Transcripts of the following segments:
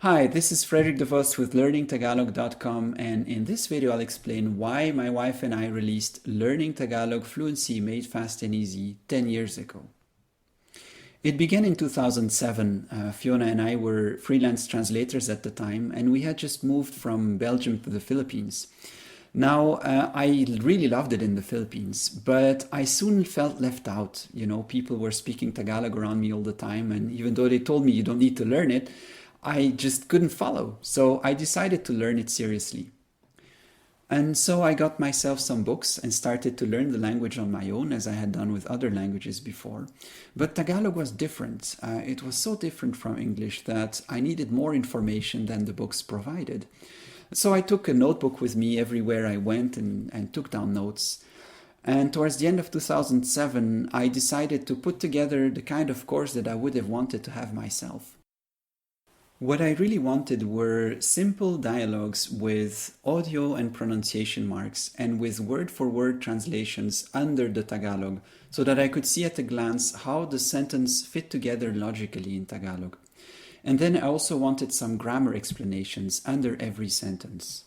Hi, this is Frederik with learningtagalog.com, and in this video I'll explain why my wife and I released Learning Tagalog Fluency Made Fast and Easy 10 years ago. It began in 2007. Fiona and I were freelance translators at the time, and we had just moved from Belgium to the Philippines. Now, I really loved it in the Philippines, but I soon felt left out. You know, people were speaking Tagalog around me all the time, and even though they told me you don't need to learn it, I just couldn't follow. So I decided to learn it seriously. And so I got myself some books and started to learn the language on my own, as I had done with other languages before. But Tagalog was different. It was so different from English that I needed more information than the books provided. So I took a notebook with me everywhere I went and took down notes. And towards the end of 2007, I decided to put together the kind of course that I would have wanted to have myself. What I really wanted were simple dialogues with audio and pronunciation marks and with word-for-word translations under the Tagalog so that I could see at a glance how the sentence fit together logically in Tagalog. And then I also wanted some grammar explanations under every sentence.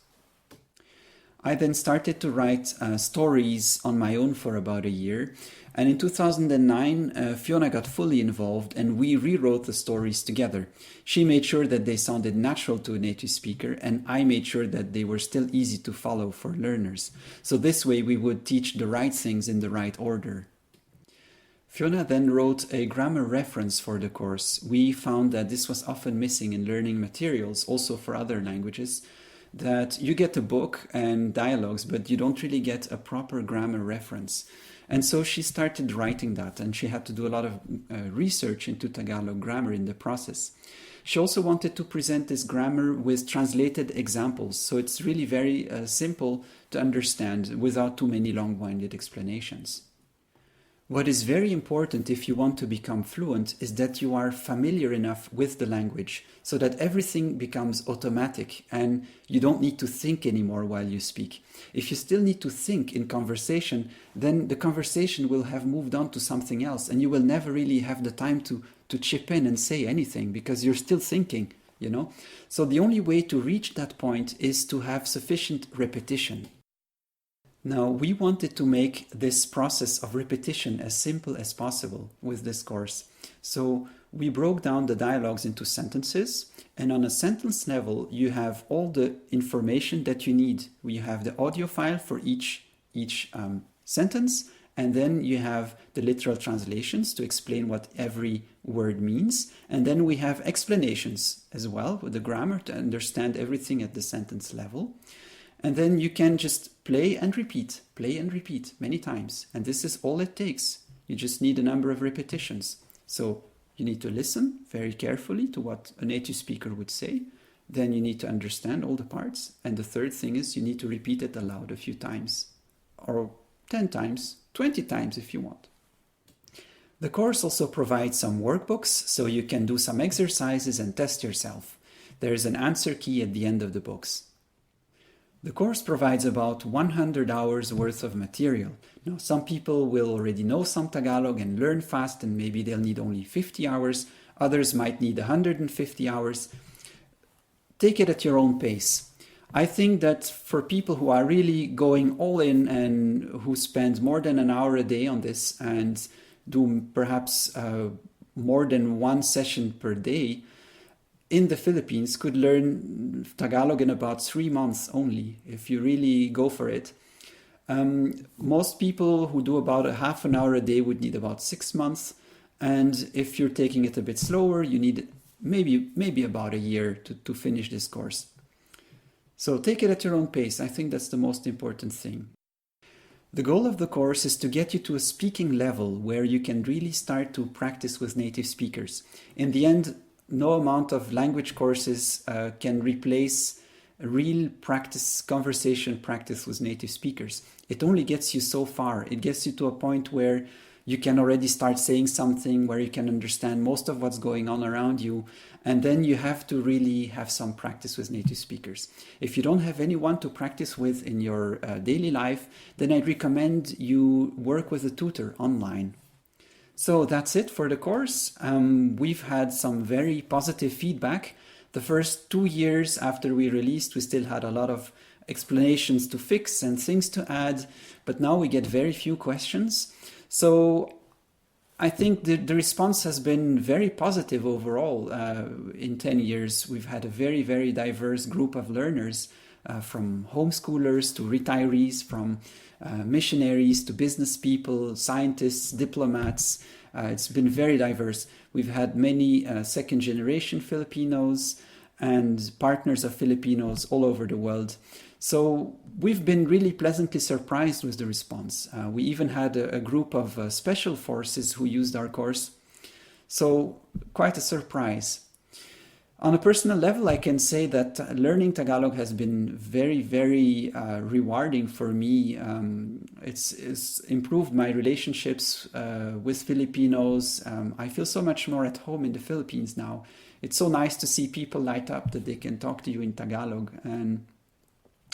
I then started to write stories on my own for about a year. And in 2009, Fiona got fully involved and we rewrote the stories together. She made sure that they sounded natural to a native speaker, and I made sure that they were still easy to follow for learners. So this way we would teach the right things in the right order. Fiona then wrote a grammar reference for the course. We found that this was often missing in learning materials, also for other languages, that you get a book and dialogues, but you don't really get a proper grammar reference. And so she started writing that, and she had to do a lot of research into Tagalog grammar in the process. She also wanted to present this grammar with translated examples, so it's really very simple to understand without too many long-winded explanations. What is very important if you want to become fluent is that you are familiar enough with the language so that everything becomes automatic and you don't need to think anymore while you speak. If you still need to think in conversation, then the conversation will have moved on to something else and you will never really have the time to chip in and say anything because you're still thinking, you know. So the only way to reach that point is to have sufficient repetition. Now, we wanted to make this process of repetition as simple as possible with this course. So we broke down the dialogues into sentences, and on a sentence level, you have all the information that you need. We have the audio file for each sentence, and then you have the literal translations to explain what every word means. And then we have explanations as well with the grammar to understand everything at the sentence level. And then you can just play and repeat many times. And this is all it takes. You just need a number of repetitions. So you need to listen very carefully to what a native speaker would say. Then you need to understand all the parts. And the third thing is you need to repeat it aloud a few times, or 10 times, 20 times if you want. The course also provides some workbooks, so you can do some exercises and test yourself. There is an answer key at the end of the books. The course provides about 100 hours worth of material. Now, some people will already know some Tagalog and learn fast, and maybe they'll need only 50 hours. Others might need 150 hours. Take it at your own pace. I think that for people who are really going all in and who spend more than an hour a day on this and do perhaps more than one session per day, in the Philippines could learn Tagalog in about 3 months only, if you really go for it. Most people who do about a half an hour a day would need about 6 months. And if you're taking it a bit slower, you need maybe about a year to finish this course. So take it at your own pace. I think that's the most important thing. The goal of the course is to get you to a speaking level where you can really start to practice with native speakers. In the end, no amount of language courses can replace real practice, conversation practice with native speakers. It only gets you so far. It gets you to a point where you can already start saying something, where you can understand most of what's going on around you. And then you have to really have some practice with native speakers. If you don't have anyone to practice with in your daily life, then I'd recommend you work with a tutor online. So that's it for the course. We've had some very positive feedback The first 2 years after we released, we still had a lot of explanations to fix and things to add, but now we get very few questions. So I think the response has been very positive overall. In 10 years, we've had a very, very diverse group of learners, from homeschoolers to retirees, from missionaries to business people, scientists, diplomats. It's been very diverse. We've had many second generation Filipinos and partners of Filipinos all over the world. So we've been really pleasantly surprised with the response. We even had a group of special forces who used our course. So quite a surprise. On a personal level, I can say that learning Tagalog has been very, very rewarding for me. It's improved my relationships with Filipinos. I feel so much more at home in the Philippines now. It's so nice to see people light up that they can talk to you in Tagalog. And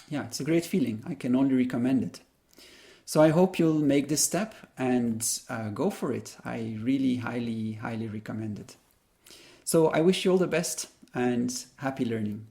yeah, it's a great feeling. I can only recommend it. So I hope you'll make this step and go for it. I really highly, highly recommend it. So I wish you all the best and happy learning.